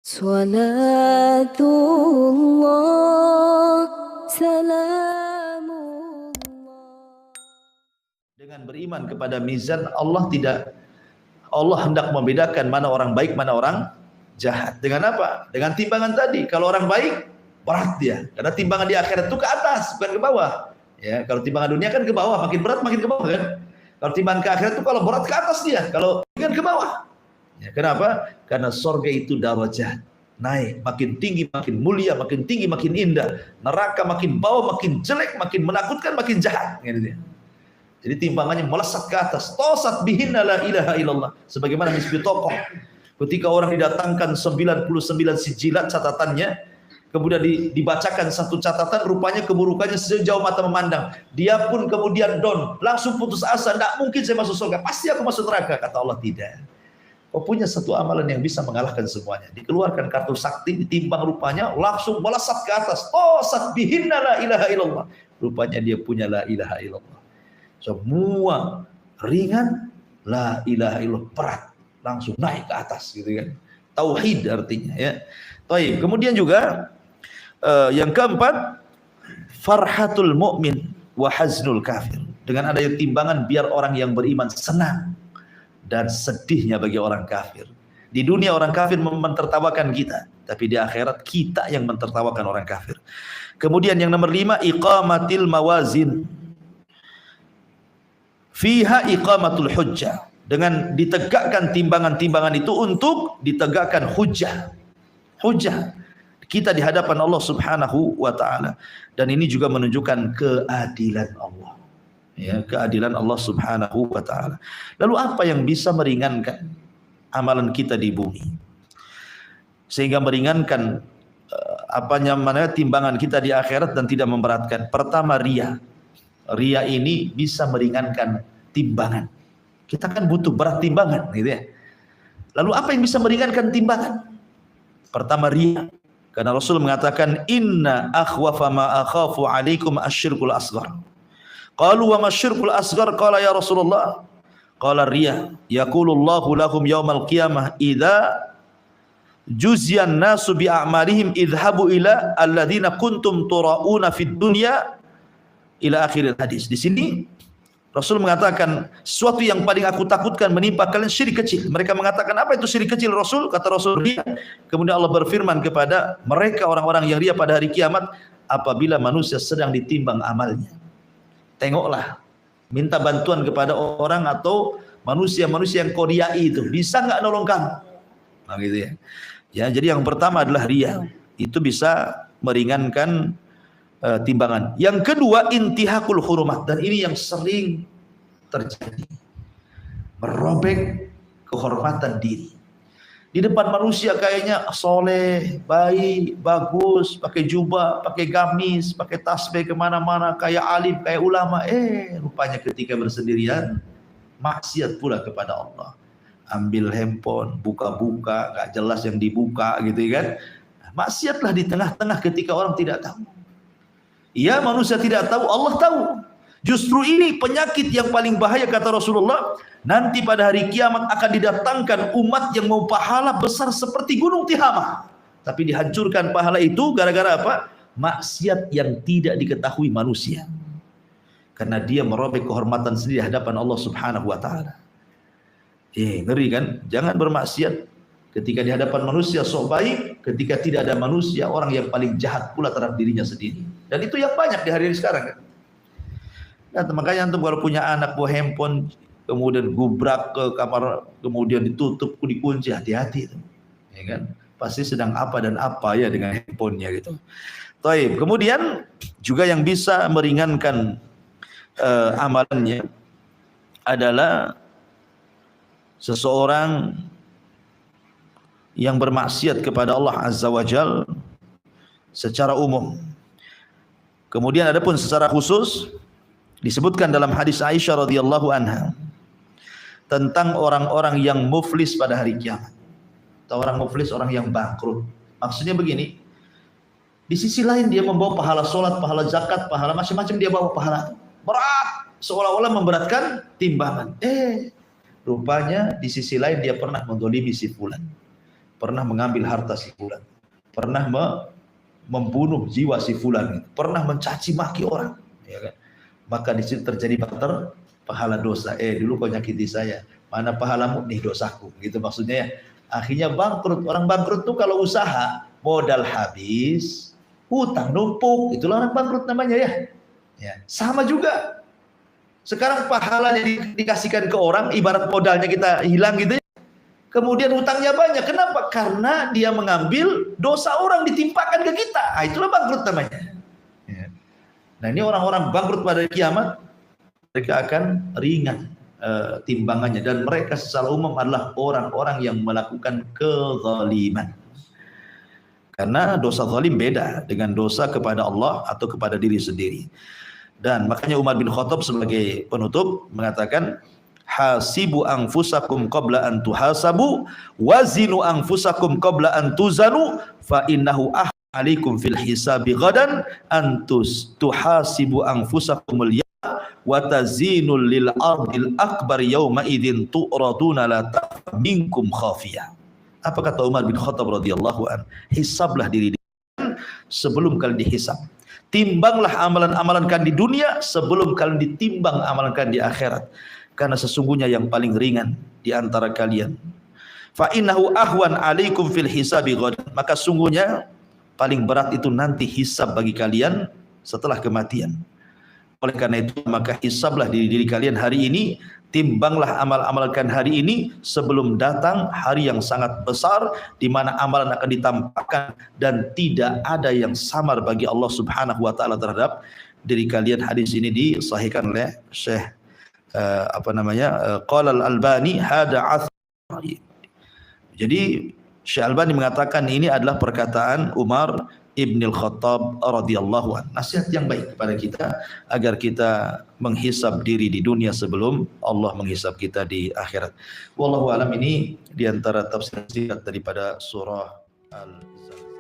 Salatullah, salamullah. Dengan beriman kepada mizan Allah hendak membedakan mana orang baik, mana orang jahat. Dengan apa? Dengan timbangan tadi. Kalau orang baik, berat dia. Karena timbangan di akhirat itu ke atas, bukan ke bawah. Ya, kalau timbangan dunia kan ke bawah, makin berat makin ke bawah kan. Kalau timbangan ke akhirat itu kalau berat ke atas dia, kalau kan ke bawah. Ya, kenapa? Karena surga itu darajat. Naik, makin tinggi makin mulia, makin tinggi makin indah. Neraka makin bawah makin jelek, makin menakutkan, makin jahat. Gitu. Jadi timbangannya melesat ke atas. Tosat bihinna la ilaha illallah. Sebagaimana misbi tokoh. Ketika orang didatangkan 99 sijilat catatannya, kemudian dibacakan satu catatan, rupanya keburukannya sejauh mata memandang. Dia pun kemudian down, langsung putus asa. Tidak mungkin saya masuk surga, pasti aku masuk neraka. Kata Allah, tidak. Kau punya satu amalan yang bisa mengalahkan semuanya. Dikeluarkan kartu sakti, ditimbang rupanya, langsung melesat ke atas. Tosat bihinna la ilaha illallah. Rupanya dia punya la ilaha illallah. Semua ringan, la ilaha illallah berat, langsung naik ke atas gitu kan. Tauhid artinya ya. Baik, kemudian juga yang keempat, farhatul mu'min wa haznul kafir. Dengan adanya timbangan biar orang yang beriman senang dan sedihnya bagi orang kafir. Di dunia orang kafir mentertawakan kita, tapi di akhirat kita yang mentertawakan orang kafir. Kemudian yang nomor 5, iqamatil mawazin. Fiha iqamatul hujjah, dengan ditegakkan timbangan-timbangan itu untuk ditegakkan hujjah kita di hadapan Allah Subhanahu wa taala. Dan ini juga menunjukkan keadilan Allah. Ya, keadilan Allah Subhanahu wa taala. Lalu apa yang bisa meringankan amalan kita di bumi? Sehingga meringankan timbangan kita di akhirat dan tidak memberatkan. Pertama, riya. Riya ini bisa meringankan timbangan. Kita kan butuh berat timbangan, gitu ya. Lalu apa yang bisa meringankan timbangan? Pertama, riya. Karena Rasul mengatakan, inna akhwafa ma akhafu alaikum asyirkul asghar. Qalu wa masyirkul asghar? Qala ya Rasulullah. Qala riya. Yaqulullahu lahum yawmal qiyamah idza juziyan nasu bi a'malihim idhabu ila alladhina kuntum tura'una fid dunya ila akhiril hadis. Di sini Rasul mengatakan sesuatu yang paling aku takutkan menimpa kalian syirik kecil. Mereka mengatakan, apa itu syirik kecil Rasul? Kata Rasul, riya. Kemudian Allah berfirman kepada mereka orang-orang yang riya pada hari kiamat, apabila manusia sedang ditimbang amalnya, tengoklah, minta bantuan kepada orang atau manusia-manusia yang kau riyai itu, bisa nggak nolong kamu? Nah, gitu ya. Ya, jadi yang pertama adalah riya. Itu bisa meringankan timbangan. Yang kedua, intihakul hurumat, dan ini yang sering terjadi, merobek kehormatan diri. Di depan manusia kayaknya soleh, baik, bagus, pakai jubah, pakai gamis, pakai tasbih kemana-mana, kayak alim, kayak ulama. Rupanya ketika bersendirian maksiat pula kepada Allah. Ambil handphone, buka-buka, gak jelas yang dibuka gitu kan. Maksiatlah di tengah-tengah ketika orang tidak tahu. Ya, manusia tidak tahu, Allah tahu. Justru ini penyakit yang paling bahaya, kata Rasulullah. Nanti pada hari kiamat akan didatangkan umat yang mau pahala besar seperti gunung Tihamah, tapi dihancurkan pahala itu gara-gara apa? Maksiat yang tidak diketahui manusia. Karena dia merobek kehormatan sendiri di hadapan Allah Subhanahu wa taala. Ngeri kan? Jangan bermaksiat ketika di hadapan manusia sok baik, ketika tidak ada manusia, orang yang paling jahat pula terhadap dirinya sendiri. Dan itu yang banyak di hari-hari sekarang kan. Nah, makanya antum kalau punya anak bawa handphone, kemudian gubrak ke kamar, kemudian ditutup, dikunci, hati-hati itu. Ya kan? Pasti sedang apa dan apa ya dengan handphonenya gitu. Taib. Kemudian juga yang bisa meringankan amalannya adalah seseorang yang bermaksiat kepada Allah Azza wa Jal secara umum. Kemudian adapun secara khusus disebutkan dalam hadis Aisyah radhiyallahu anha tentang orang-orang yang muflis pada hari kiamat. Atau orang muflis, orang yang bangkrut. Maksudnya begini, di sisi lain dia membawa pahala sholat, pahala zakat, pahala macam-macam, dia bawa pahala berat, seolah-olah memberatkan timbangan. Rupanya di sisi lain dia pernah mendolimi si fulan, pernah mengambil harta si fulan, pernah membunuh jiwa si fulan, pernah mencaci maki orang, ya kan? Maka di situ terjadi barter pahala dosa. Dulu kau nyakiti saya, mana pahalamu, nih dosaku, gitu maksudnya ya. Akhirnya bangkrut. Orang bangkrut tuh kalau usaha modal habis, hutang numpuk, itulah orang bangkrut namanya ya. Ya, sama juga. Sekarang pahalanya dikasihkan ke orang, ibarat modalnya kita hilang gitu ya. Kemudian hutangnya banyak. Kenapa? Karena dia mengambil dosa orang ditimpakan ke kita. Itulah bangkrut namanya. Ya. Nah, ini orang-orang bangkrut pada kiamat, mereka akan ringan timbangannya, dan mereka secara umum adalah orang-orang yang melakukan kezaliman. Karena dosa zalim beda dengan dosa kepada Allah atau kepada diri sendiri. Dan makanya Umar bin Khattab sebagai penutup mengatakan, hasibu anfusakum qabla an tuhasabu wazinu anfusakum qabla an tuzanu fa innahu ahalikum fil hisabi ghadan antus tuhasibu anfusakumul ya wa tazinul lil ardil akbar yauma idzin tu'raduna la minkum khafiyah. Apa kata Umar bin Khattab radhiyallahu an? Hisablah diri sebelum kalian dihisab. Timbanglah amalan-amalan kalian di dunia sebelum kalian ditimbang amalan kalian di akhirat. Karena sesungguhnya yang paling ringan di antara kalian, fa innahu ahwan alaikum fil hisabi ghad, maka sungguhnya paling berat itu nanti hisab bagi kalian setelah kematian. Oleh karena itu maka hisablah diri kalian hari ini, timbanglah amal-amal kalian hari ini sebelum datang hari yang sangat besar di mana amalan akan ditampakkan dan tidak ada yang samar bagi Allah Subhanahu wa taala terhadap diri kalian. Hadis ini disahihkan oleh Syekh qala al-Albani hada athar. Jadi Syekh Albani mengatakan ini adalah perkataan Umar Ibnul Khattab radhiyallahu anhu. Nasihat yang baik kepada kita agar kita menghisab diri di dunia sebelum Allah menghisab kita di akhirat. Wallahu alam, ini di antara tafsir singkat daripada surah Al-Zalzal.